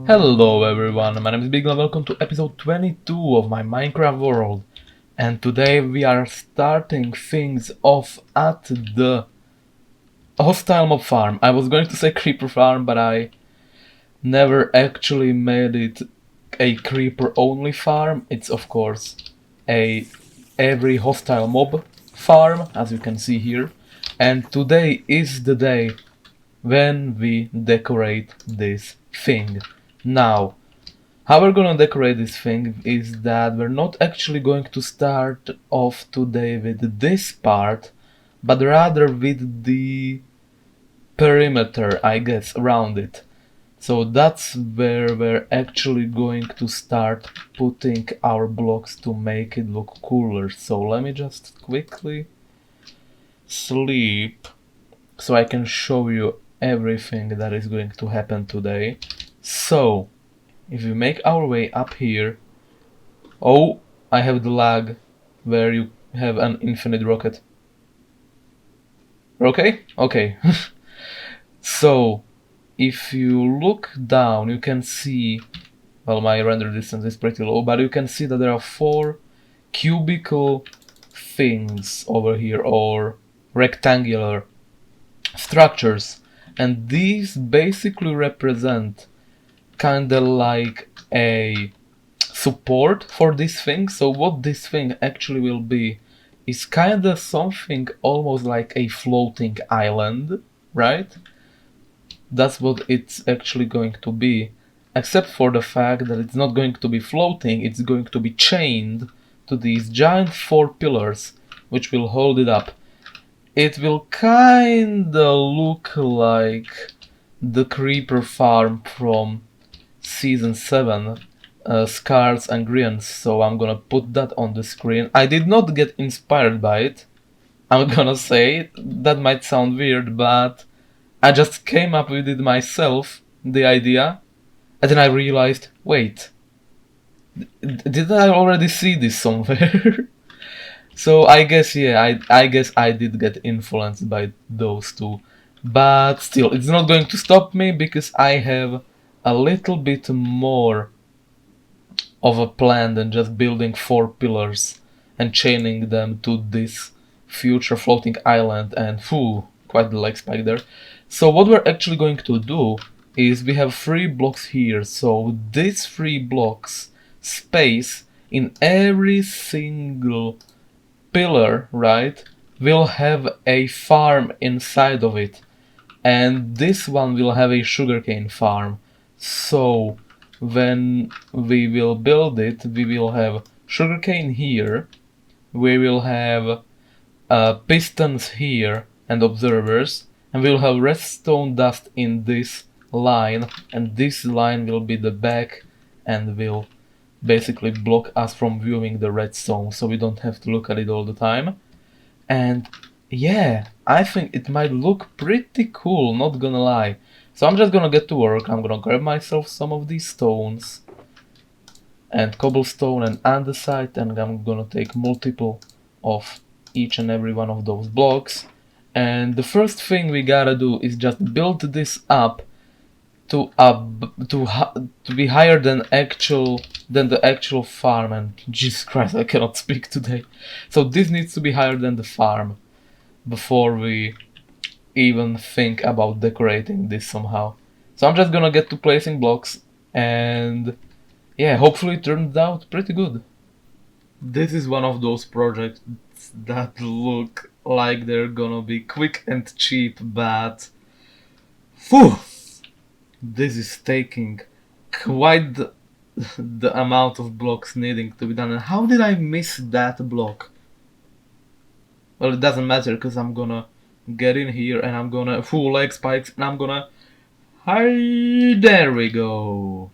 Hello everyone, my name is Bygl and welcome to episode 22 of my Minecraft world. And today we are starting things off at the hostile mob farm. I was going to say creeper farm, but I never actually made it a creeper only farm. It's of course a every hostile mob farm, as you can see here. And today is the day when we decorate this thing. Now, how we're gonna decorate this thing is that we're not actually going to start off today with this part, but rather with the perimeter, I guess, around it. So that's where we're actually going to start putting our blocks to make it look cooler. So let me just quickly sleep so I can show you everything that is going to happen today. So, if we make our way up here... Oh, I have the lag where you have an infinite rocket. Okay? Okay. So, if you look down, you can see... Well, my render distance is pretty low, but you can see that there are 4 cubical things over here, or rectangular structures, and these basically represent kinda like a support for this thing. So what this thing actually will be is kinda something almost like a floating island, right? That's what it's actually going to be, except for the fact that it's not going to be floating, it's going to be chained to these giant 4 pillars which will hold it up. It will kinda look like the creeper farm from season 7, Scars and Grins, so I'm gonna put that on the screen. I did not get inspired by it, I'm gonna say. That might sound weird, but I just came up with it myself, the idea, and then I realized, wait, did I already see this somewhere? So I guess, yeah, I guess I did get influenced by those two. But still, it's not going to stop me because I have a little bit more of a plan than just building 4 pillars and chaining them to this future floating island, and whew, quite the leg spike there. So what we're actually going to do is we have 3 blocks here, so these 3 blocks space in every single pillar, right, will have a farm inside of it, and this one will have a sugarcane farm. So when we will build it, we will have sugarcane here, we will have pistons here and observers, and we'll have redstone dust in this line, and this line will be the back and will basically block us from viewing the redstone, so we don't have to look at it all the time. And yeah, I think it might look pretty cool, not gonna lie. So I'm just gonna get to work. I'm gonna grab myself some of these stones and cobblestone and andesite, and I'm gonna take multiple of each and every one of those blocks. And the first thing we gotta do is just build this up to be higher than the actual farm. And Jesus Christ, I cannot speak today. So this needs to be higher than the farm before we even think about decorating this somehow. So I'm just gonna get to placing blocks, and yeah, hopefully it turns out pretty good. This is one of those projects that look like they're gonna be quick and cheap, but whew, this is taking quite the amount of blocks needing to be done. And how did I miss that block? Well, it doesn't matter, because I'm gonna get in here and I'm gonna full leg spikes and I'm gonna... Hi, there we go.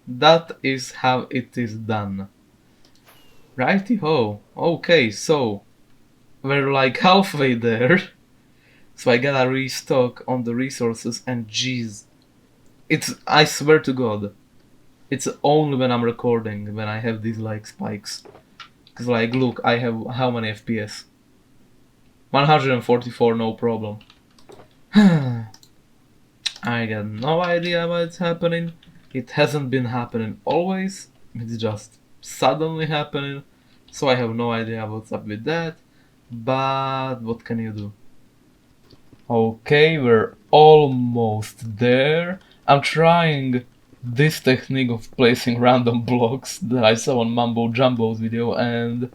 That is how it is done. Righty-ho. Okay, so we're like halfway there. So I gotta restock on the resources, and jeez, I swear to God, it's only when I'm recording when I have these like spikes. Cause like, look, I have how many FPS? 144, no problem. I got no idea what's happening. It hasn't been happening always, it's just suddenly happening, so I have no idea what's up with that, but what can you do? Okay, we're almost there. I'm trying this technique of placing random blocks that I saw on Mambo Jumbo's video, and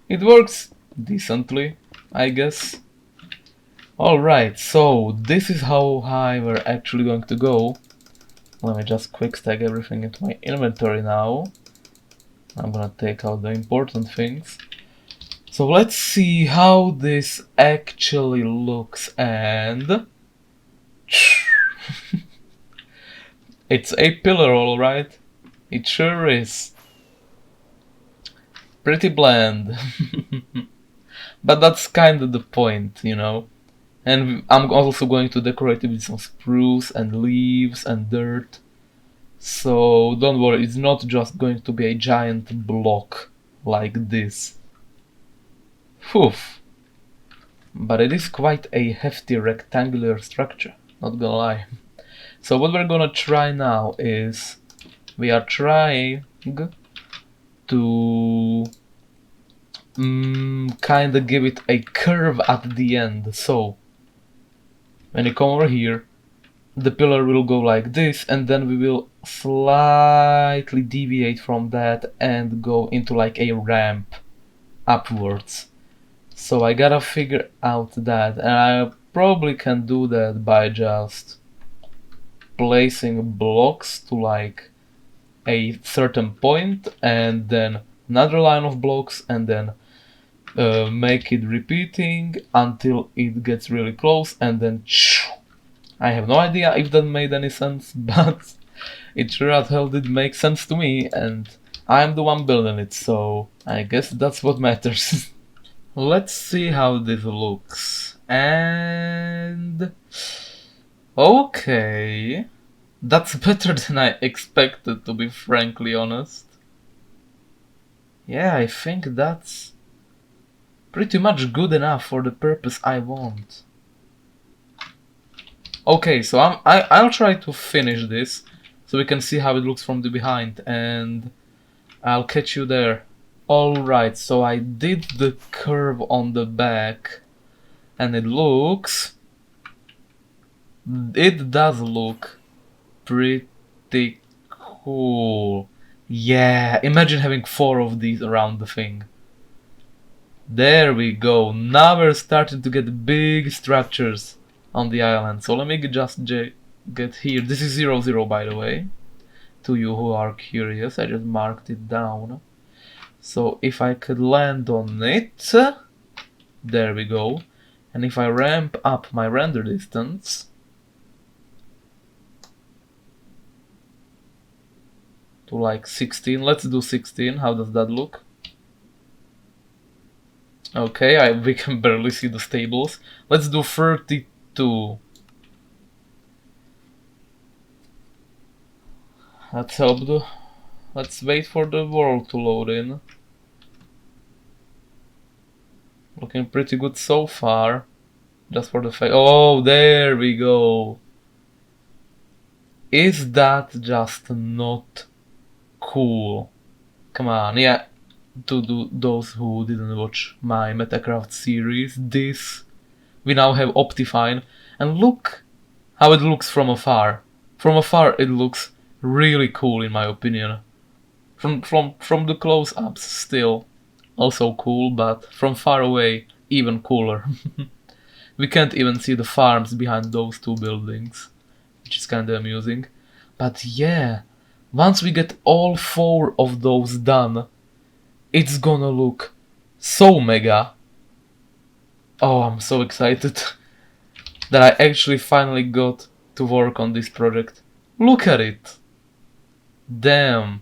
it works decently, I guess. Alright, so this is how high we're actually going to go. Let me just quick stack everything into my inventory now. I'm gonna take out the important things. So let's see how this actually looks, and it's a pillar, alright. It sure is. Pretty bland. But that's kind of the point, you know. And I'm also going to decorate it with some spruce and leaves and dirt. So don't worry, it's not just going to be a giant block like this. Phew. But it is quite a hefty rectangular structure, not gonna lie. So what we're gonna try now is we are trying to kinda give it a curve at the end. So when you come over here, the pillar will go like this, and then we will slightly deviate from that and go into like a ramp upwards. So I gotta figure out that, and I probably can do that by just placing blocks to like a certain point, and then another line of blocks, and then make it repeating until it gets really close, and then I have no idea if that made any sense, but it sure as hell did make sense to me, and I'm the one building it, so I guess that's what matters. Let's see how this looks, and okay, that's better than I expected, to be frankly honest. Yeah, I think that's pretty much good enough for the purpose I want. Okay, so I'll try to finish this so we can see how it looks from the behind, and I'll catch you there. Alright, so I did the curve on the back, and it does look pretty cool. Yeah, imagine having 4 of these around the thing. There we go, now we're starting to get big structures on the island. So let me just get here. This is 00, by the way, to you who are curious. I just marked it down. So if I could land on it, there we go. And if I ramp up my render distance to like 16, let's do 16, how does that look? Okay, we can barely see the stables. Let's do 32. Let's wait for the world to load in. Looking pretty good so far. Just for the fact. Oh, there we go. Is that just not cool? Come on, yeah. To those who didn't watch my Metacraft series, we now have Optifine, and look how it looks from afar. From afar it looks really cool in my opinion. From the close-ups still also cool, but from far away even cooler. We can't even see the farms behind those 2 buildings, which is kinda amusing. But yeah, once we get all 4 of those done, it's gonna look so mega. Oh, I'm so excited that I actually finally got to work on this project. Look at it! Damn.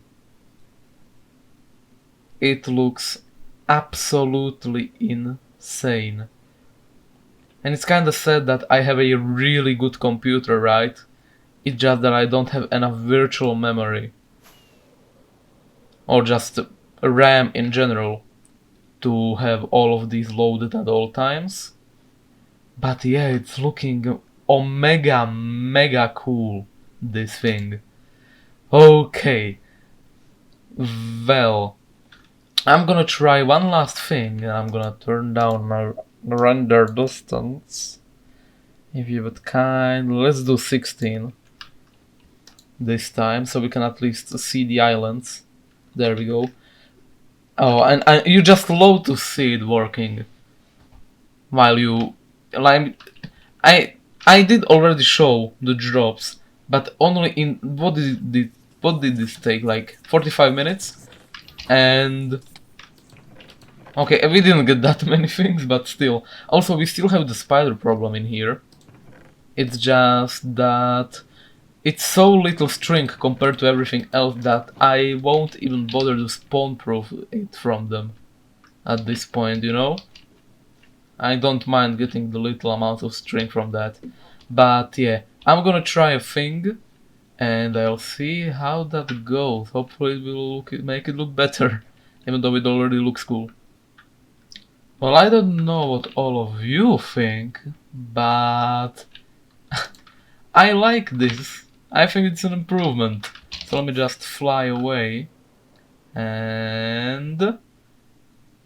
It looks absolutely insane. And it's kinda sad that I have a really good computer, right? It's just that I don't have enough virtual memory. Or just RAM in general to have all of these loaded at all times. But yeah, it's looking mega cool, this thing. Okay, well, I'm gonna try one last thing, and I'm gonna turn down my render distance. If you would kind, let's do 16 this time, so we can at least see the islands. There we go. Oh, and you just love to see it working while you like. I did already show the drops, but only in what did this take, like 45 minutes? And okay, we didn't get that many things, but still. Also, we still have the spider problem in here. It's just that it's so little string compared to everything else that I won't even bother to spawn proof it from them at this point, you know? I don't mind getting the little amount of string from that. But yeah, I'm gonna try a thing and I'll see how that goes. Hopefully it will make it look better, even though it already looks cool. Well, I don't know what all of you think, but I like this. I think it's an improvement. So let me just fly away. And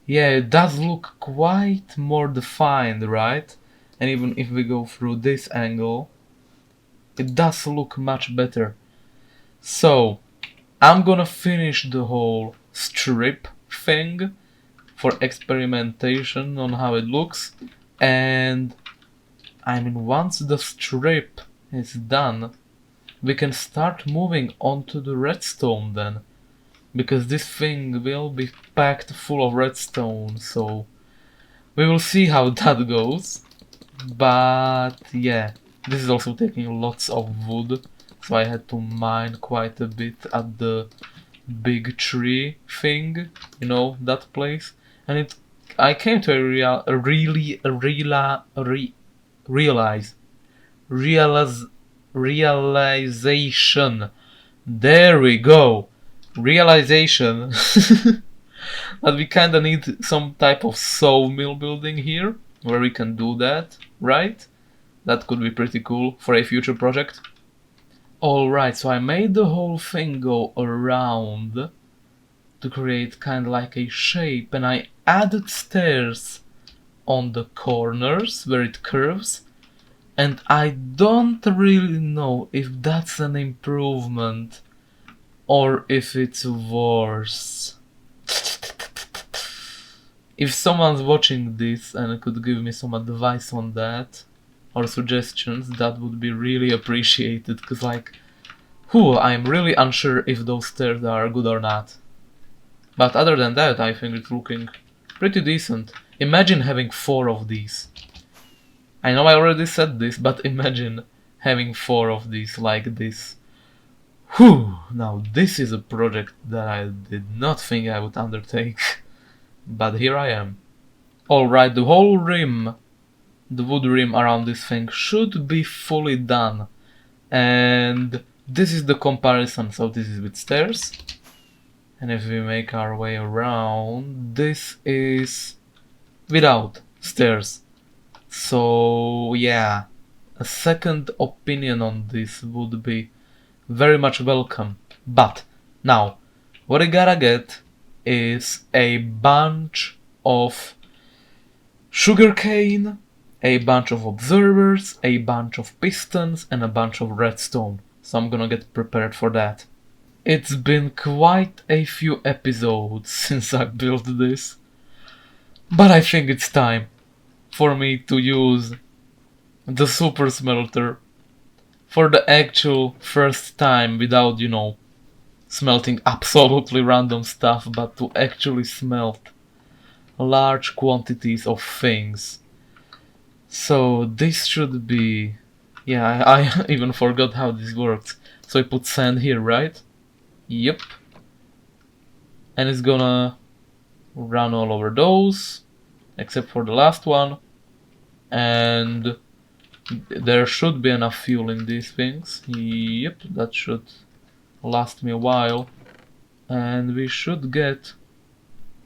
yeah, it does look quite more defined, right? And even if we go through this angle, it does look much better. So I'm gonna finish the whole strip thing for experimentation on how it looks. And I mean, once the strip is done, we can start moving on to the redstone then. Because this thing will be packed full of redstone, so we will see how that goes. But yeah, this is also taking lots of wood, so I had to mine quite a bit at the big tree thing, you know, that place. And I came to realization. There we go. Realization that we kinda need some type of sawmill building here where we can do that, right? That could be pretty cool for a future project. Alright, so I made the whole thing go around to create kinda like a shape, and I added stairs on the corners where it curves, and I don't really know if that's an improvement or if it's worse. If someone's watching this and could give me some advice on that, or suggestions, that would be really appreciated, because like, I'm really unsure if those stairs are good or not. But other than that, I think it's looking pretty decent. Imagine having 4 of these. I know I already said this, but imagine having 4 of these like this. Now this is a project that I did not think I would undertake, but here I am. Alright, the whole rim, the wood rim around this thing should be fully done. And this is the comparison, so this is with stairs. And if we make our way around, this is without stairs. So yeah, a second opinion on this would be very much welcome. But now, what I gotta get is a bunch of sugarcane, a bunch of observers, a bunch of pistons, and a bunch of redstone. So I'm gonna get prepared for that. It's been quite a few episodes since I built this, but I think it's time for me to use the super smelter for the actual first time without, smelting absolutely random stuff, but to actually smelt large quantities of things. So this should be... yeah, I even forgot how this works. So I put sand here, right? Yep. And it's gonna run all over those, except for the last one. And there should be enough fuel in these things. Yep, that should last me a while. And we should get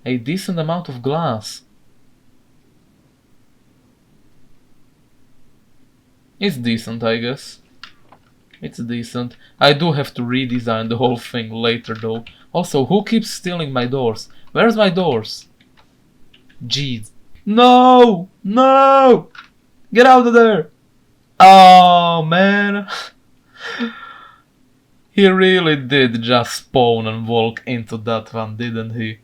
a decent amount of glass. It's decent, I guess. It's decent. I do have to redesign the whole thing later though. Also, who keeps stealing my doors? Where's my doors? Jeez. No! No! Get out of there! Oh man! He really did just spawn and walk into that one, didn't he?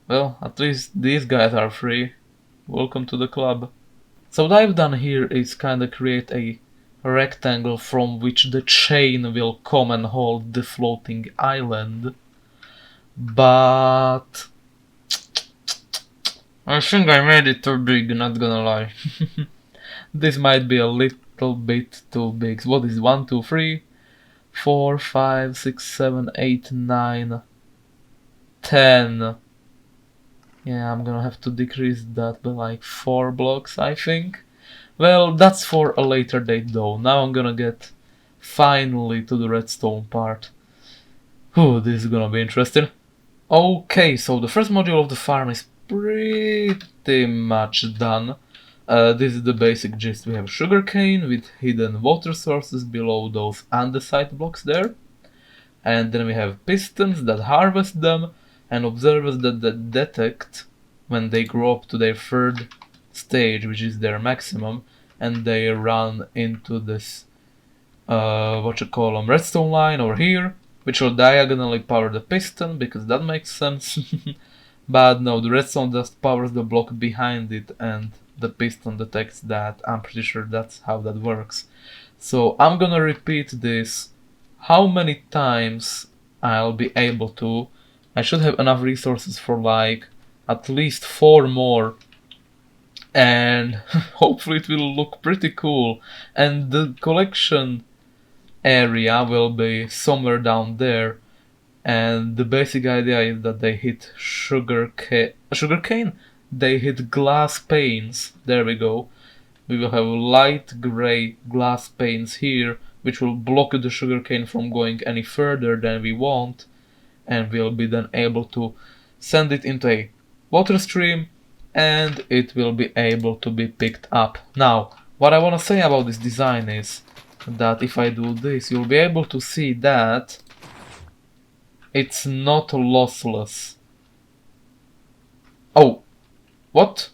Well, at least these guys are free. Welcome to the club. So what I've done here is kinda create a rectangle from which the chain will come and hold the floating island. But I think I made it too big, not gonna lie. This might be a little bit too big. What is 1, 2, 3, 4, 5, 6, 7, 8, 9, 10. Yeah, I'm gonna have to decrease that by like 4 blocks, I think. Well, that's for a later date though. Now I'm gonna get finally to the redstone part. Whew, this is gonna be interesting. Okay, so the first module of the farm is pretty much done. This is the basic gist. We have sugarcane with hidden water sources below those andesite blocks there. And then we have pistons that harvest them and observers that detect when they grow up to their third stage, which is their maximum, and they run into this redstone line over here, which will diagonally power the piston, because that makes sense. But no, the redstone just powers the block behind it and the piston detects that. I'm pretty sure that's how that works. So I'm gonna repeat this how many times I'll be able to. I should have enough resources for like at least 4 more, and hopefully it will look pretty cool. And the collection area will be somewhere down there, and the basic idea is that they hit sugarcane? They hit glass panes. There we go. We will have light gray glass panes here, which will block the sugarcane from going any further than we want, and we'll be then able to send it into a water stream, and it will be able to be picked up. Now, what I want to say about this design is that if I do this, you'll be able to see that it's not lossless. Oh, what?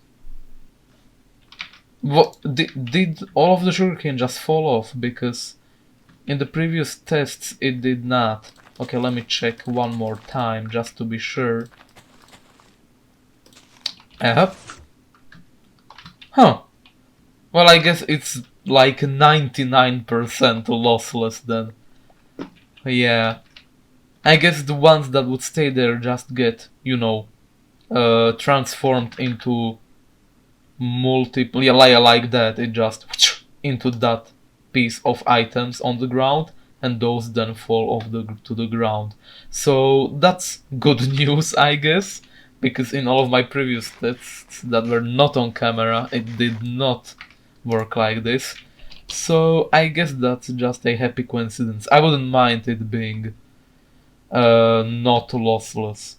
What did all of the sugarcane just fall off? Because in the previous tests it did not. Okay, let me check one more time just to be sure. Huh? Well, I guess it's like 99% lossless then. Yeah. I guess the ones that would stay there just get, you know, transformed into multiple, yeah, like that. It just into that piece of items on the ground, and those then fall off to the ground. So that's good news, I guess, because in all of my previous tests that were not on camera, it did not work like this. So I guess that's just a happy coincidence. I wouldn't mind it being not lossless.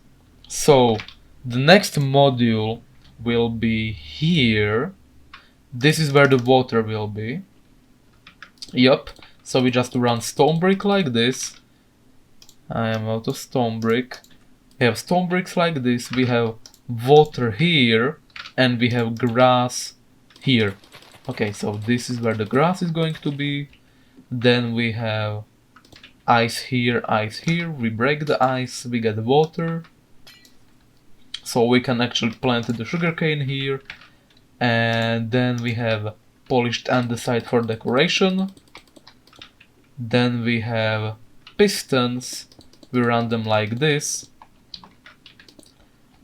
So the next module will be here. This is where the water will be. Yup. So we just run stone brick like this. I am out of stone brick. We have stone bricks like this. We have water here, and we have grass here. Okay, so this is where the grass is going to be. Then we have ice here, ice here. We break the ice, we get water. So we can actually plant the sugarcane here. And then we have polished andesite for decoration. Then we have pistons. We run them like this.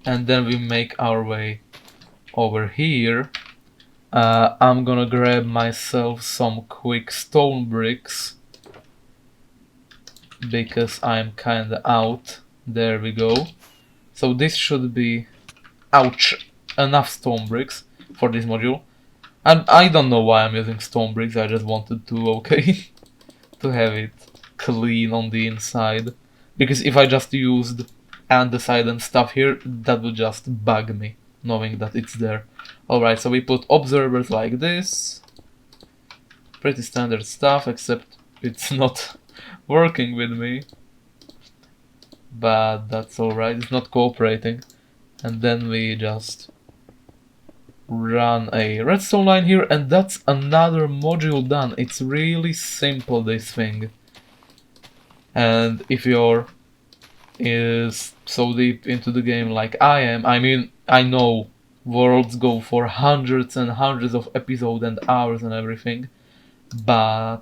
And then we make our way over here. I'm gonna grab myself some quick stone bricks, because I'm kinda out. There we go. So this should be, ouch, enough stone bricks for this module. And I don't know why I'm using stone bricks, I just wanted to, okay, to have it clean on the inside. Because if I just used andesite and stuff here, that would just bug me, knowing that it's there. Alright, so we put observers like this. Pretty standard stuff, except it's not working with me. But that's alright, it's not cooperating. And then we just run a redstone line here, and that's another module done. It's really simple, this thing. And if you're is so deep into the game like I am, I mean, I know worlds go for hundreds and hundreds of episodes and hours and everything, but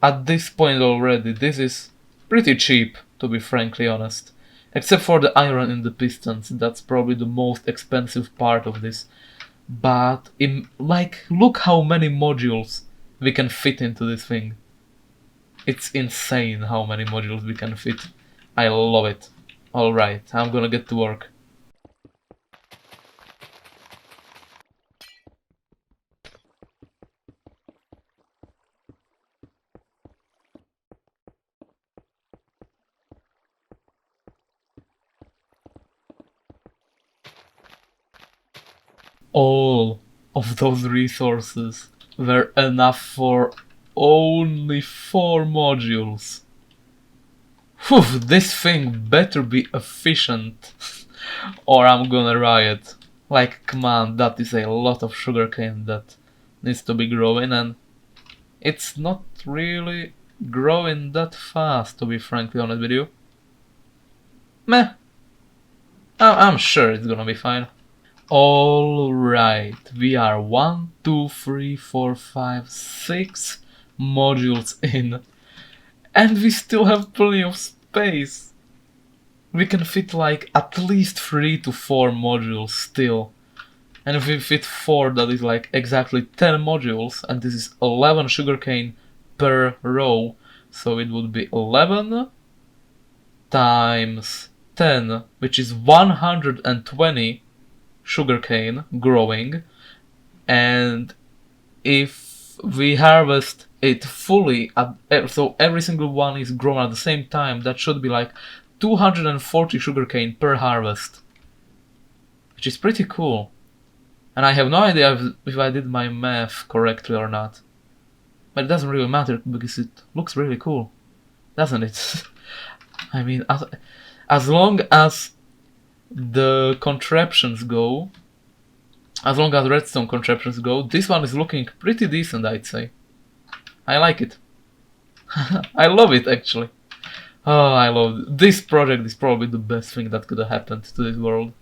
at this point already, this is pretty cheap, to be frankly honest. Except for the iron in the pistons, that's probably the most expensive part of this. But look how many modules we can fit into this thing. It's insane how many modules we can fit. I love it. Alright, I'm gonna get to work. All of those resources were enough for only 4 modules. Whew, this thing better be efficient or I'm gonna riot. Like, come on, that is a lot of sugarcane that needs to be growing, and it's not really growing that fast, to be frankly honest with you. Meh. I'm sure it's gonna be fine. Alright, we are 1, 2, 3, 4, 5, 6 modules in. And we still have plenty of space. We can fit like at least 3 to 4 modules still. And if we fit 4, that is like exactly 10 modules, and this is 11 sugarcane per row. So it would be 11 times 10, which is 120 sugarcane growing. And if we harvest it fully, so every single one is grown at the same time, that should be like 240 sugarcane per harvest, which is pretty cool. And I have no idea if I did my math correctly or not, but it doesn't really matter because it looks really cool, doesn't it? I mean, as long as the contraptions go, as long as redstone contraptions go, this one is looking pretty decent, I'd say. I like it. I love it, actually. Oh, I love it. This project is probably the best thing that could have happened to this world.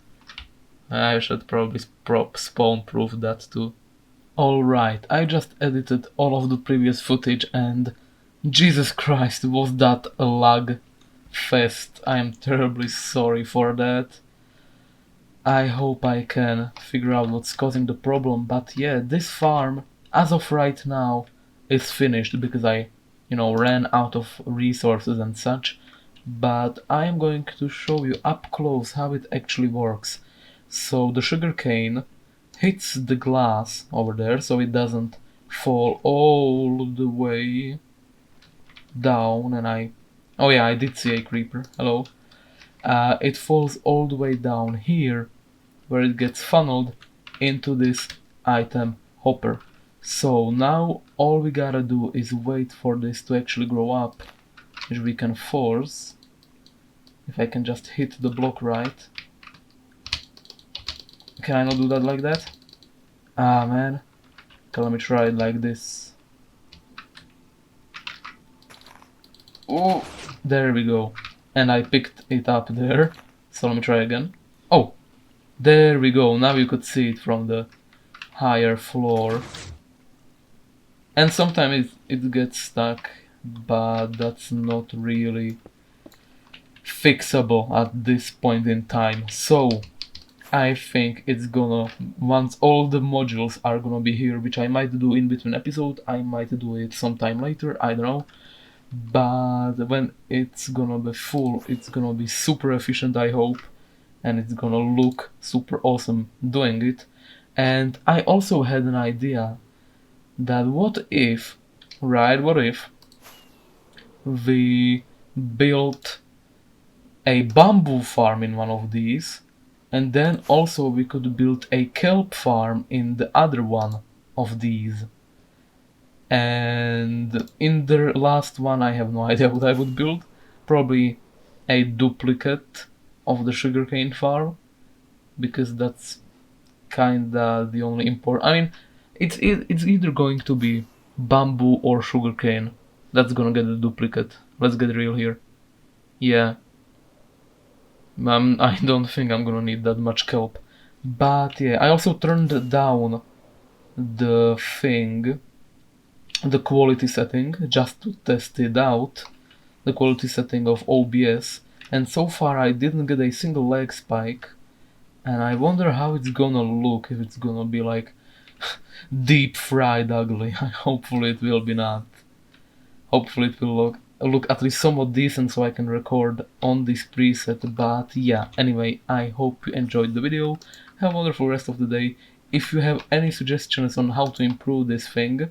I should probably spawn-proof that too. Alright, I just edited all of the previous footage and Jesus Christ, was that a lag fest. I am terribly sorry for that. I hope I can figure out what's causing the problem, but yeah, this farm, as of right now, is finished because I, ran out of resources and such. But I am going to show you up close how it actually works. So the sugarcane hits the glass over there so it doesn't fall all the way down, and oh yeah, I did see a creeper, hello. It falls all the way down here where it gets funneled into this item hopper. So now all we gotta do is wait for this to actually grow up, which we can force. If I can just hit the block right. Can I not do that like that? Ah man. Okay, let me try it like this. Oh, there we go. And I picked it up there. So let me try again. Oh, there we go. Now you could see it from the higher floor. And sometimes it gets stuck, but that's not really fixable at this point in time. So I think it's gonna, once all the modules are gonna be here, which I might do in between episodes, I might do it sometime later, I don't know. But when it's gonna be full, it's gonna be super efficient, I hope, and it's gonna look super awesome doing it. And I also had an idea that what if we built a bamboo farm in one of these, and then also we could build a kelp farm in the other one of these. And in the last one I have no idea what I would build. Probably a duplicate of the sugarcane farm, because that's kinda the only I mean, it's either going to be bamboo or sugarcane. That's gonna get a duplicate. Let's get real here. Yeah, I don't think I'm gonna need that much kelp. But yeah, I also turned down the thing, the quality setting, just to test it out. The quality setting of OBS, and so far I didn't get a single lag spike. And I wonder how it's gonna look, if it's gonna be like deep fried ugly. Hopefully it will be not. Hopefully it will look at least somewhat decent so I can record on this preset. But yeah, anyway, I hope you enjoyed the video. Have a wonderful rest of the day. If you have any suggestions on how to improve this thing,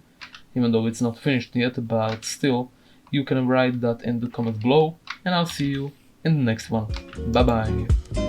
even though it's not finished yet, but still, you can write that in the comments below, and I'll see you in the next one. Bye bye.